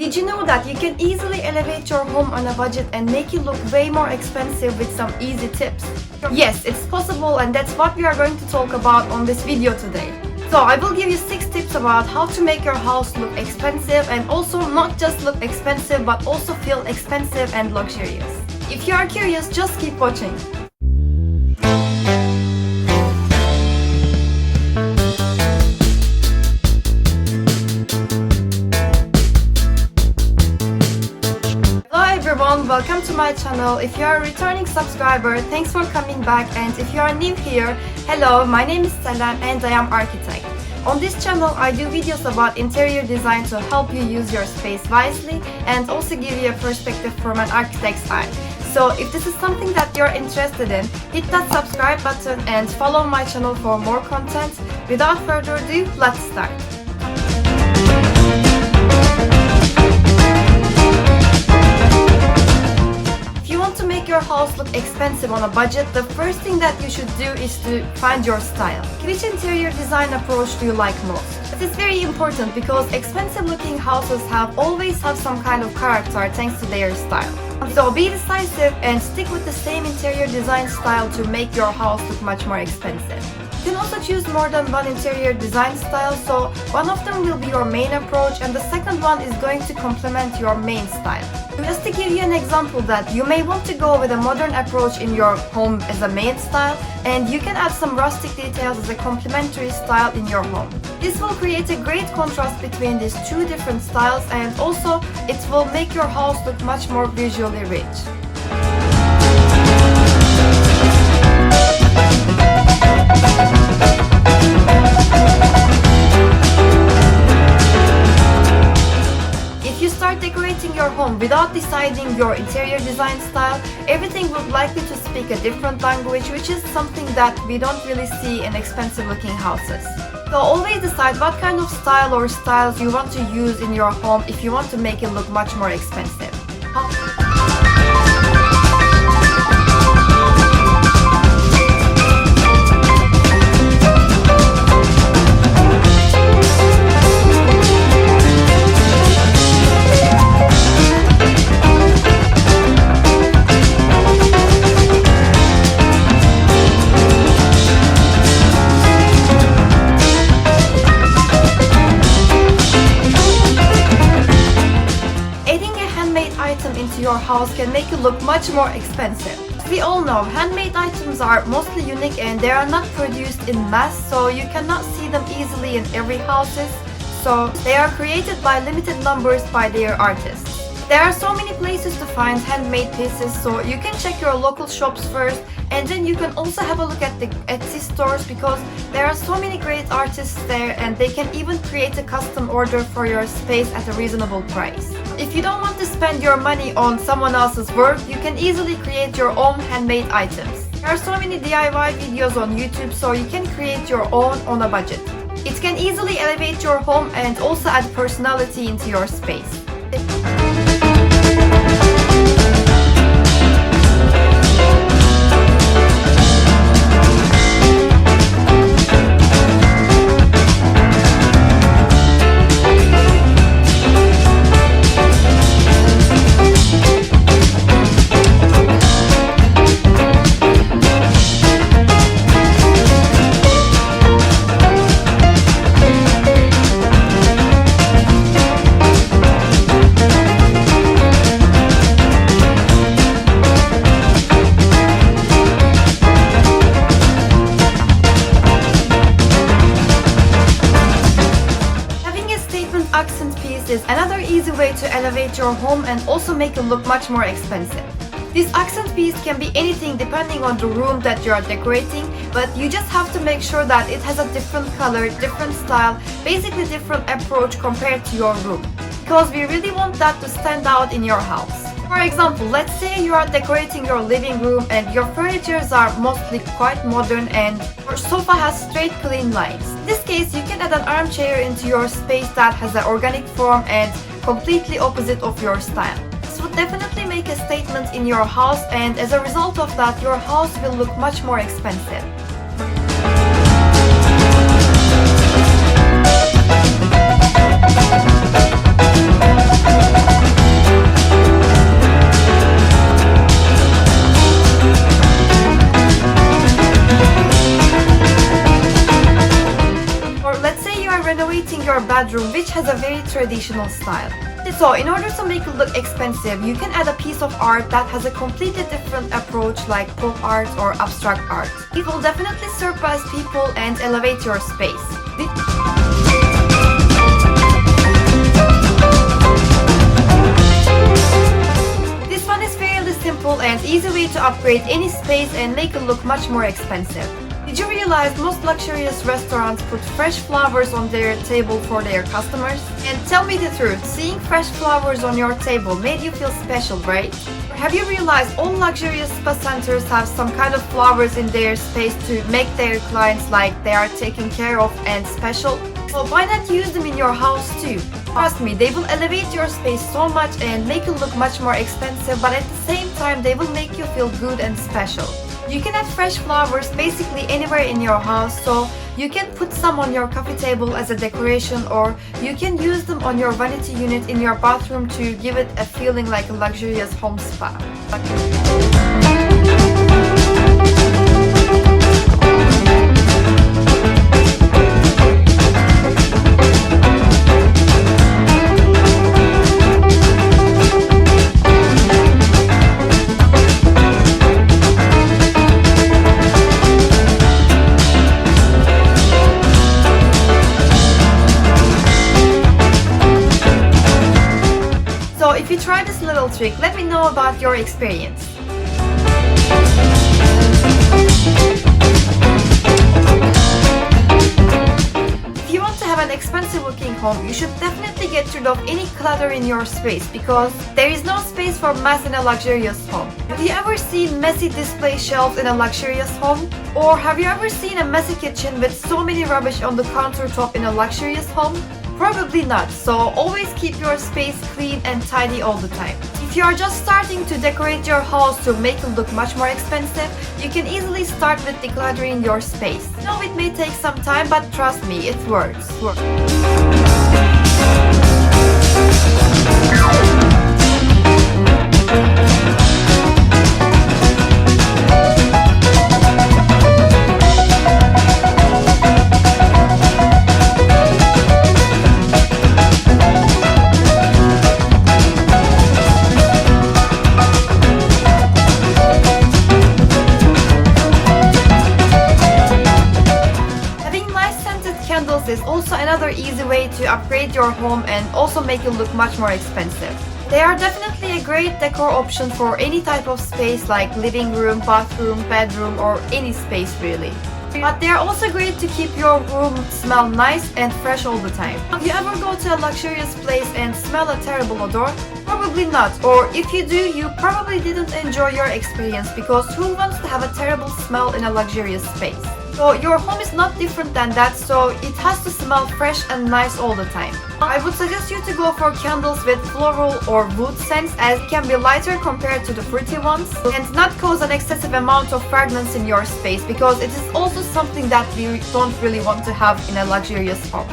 Did you know that you can easily elevate your home on a budget and make it look way more expensive with some easy tips? Yes, it's possible, and that's what we are going to talk about on this video today. So I will give you 6 tips about how to make your house look expensive, and also not just look expensive but also feel expensive and luxurious. If you are curious, just keep watching. Welcome to my channel. If you are a returning subscriber, thanks for coming back, and if you are new here, hello, my name is Selen and I am architect. On this channel I do videos about interior design to help you use your space wisely and also give you a perspective from an architect's eye. So if this is something that you're interested in, hit that subscribe button and follow my channel for more content. Without further ado, let's start. Your house look expensive on a budget, the first thing that you should do is to find your style. Which interior design approach do you like most? This is very important because expensive looking houses always have some kind of character thanks to their style. So be decisive and stick with the same interior design style to make your house look much more expensive. You can also choose more than one interior design style, so one of them will be your main approach and the second one is going to complement your main style. Just to give you an example, that you may want to go with a modern approach in your home as a main style, and you can add some rustic details as a complementary style in your home. This will create a great contrast between these two different styles, and also it will make your house look much more visually rich. Decorating your home without deciding your interior design style, everything would likely to speak a different language, which is something that we don't really see in expensive looking houses. So always decide what kind of style or styles you want to use in your home if you want to make it look much more expensive. Into your house can make it look much more expensive. We all know handmade items are mostly unique and they are not produced in mass, so you cannot see them easily in every houses. So they are created by limited numbers by their artists. There are so many places to find handmade pieces, so you can check your local shops first, and then you can also have a look at the Etsy stores because there are so many great artists there and they can even create a custom order for your space at a reasonable price. If you don't want to spend your money on someone else's work, you can easily create your own handmade items. There are so many DIY videos on YouTube, so you can create your own on a budget. It can easily elevate your home and also add personality into your space. Is another easy way to elevate your home and also make it look much more expensive. This accent piece can be anything depending on the room that you are decorating, but you just have to make sure that it has a different color, different style, basically different approach compared to your room, because we really want that to stand out in your house. For example, let's say you are decorating your living room and your furniture are mostly quite modern and your sofa has straight clean lines. In this case, you can add an armchair into your space that has an organic form and completely opposite of your style. This would definitely make a statement in your house, and as a result of that, your house will look much more expensive. has a very traditional style. So in order to make it look expensive, you can add a piece of art that has a completely different approach like pop art or abstract art. It will definitely surprise people and elevate your space. This one is fairly simple and easy way to upgrade any space and make it look much more expensive. Did you realize most luxurious restaurants put fresh flowers on their table for their customers? And tell me the truth, seeing fresh flowers on your table made you feel special, right? Have you realized all luxurious spa centers have some kind of flowers in their space to make their clients like they are taken care of and special? So why not use them in your house too? Trust me, they will elevate your space so much and make it look much more expensive, but at the same time they will make you feel good and special. You can add fresh flowers basically anywhere in your house, so you can put some on your coffee table as a decoration, or you can use them on your vanity unit in your bathroom to give it a feeling like a luxurious home spa. If you try this little trick, let me know about your experience. If you want to have an expensive looking home, you should definitely get rid of any clutter in your space because there is no space for mess in a luxurious home. Have you ever seen messy display shelves in a luxurious home? Or have you ever seen a messy kitchen with so many rubbish on the countertop in a luxurious home? Probably not, so always keep your space clean and tidy all the time. If you are just starting to decorate your house to make it look much more expensive, you can easily start with decluttering your space. I know it may take some time, but trust me, it works. Is also another easy way to upgrade your home and also make it look much more expensive. They are definitely a great decor option for any type of space like living room, bathroom, bedroom, or any space really. But they are also great to keep your room smell nice and fresh all the time. Have you ever go to a luxurious place and smell a terrible odor? Probably not, or if you do, you probably didn't enjoy your experience because who wants to have a terrible smell in a luxurious space? So your home is not different than that, so it has to smell fresh and nice all the time. I would suggest you to go for candles with floral or wood scents as it can be lighter compared to the fruity ones and not cause an excessive amount of fragrance in your space because it is also something that we don't really want to have in a luxurious home.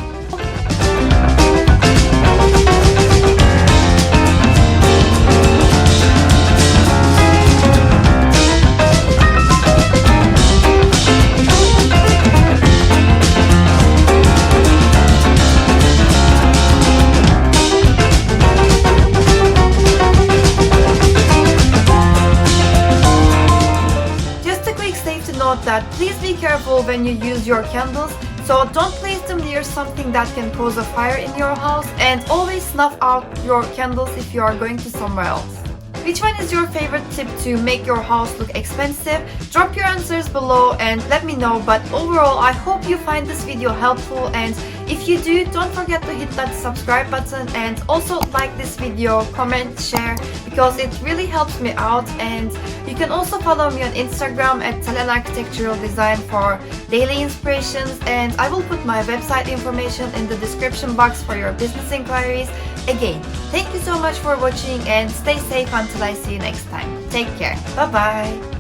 That please be careful when you use your candles, so don't place them near something that can cause a fire in your house, and always snuff out your candles if you are going to somewhere else. Which one is your favorite tip to make your house look expensive? Drop your answers below and let me know, but overall I hope you find this video helpful, and if you do, don't forget to hit that subscribe button and also like this video, comment, share, because it really helps me out. And you can also follow me on Instagram at Selen Architectural Design for daily inspirations, and I will put my website information in the description box for your business inquiries. Again, thank you so much for watching and stay safe until I see you next time. Take care. Bye bye.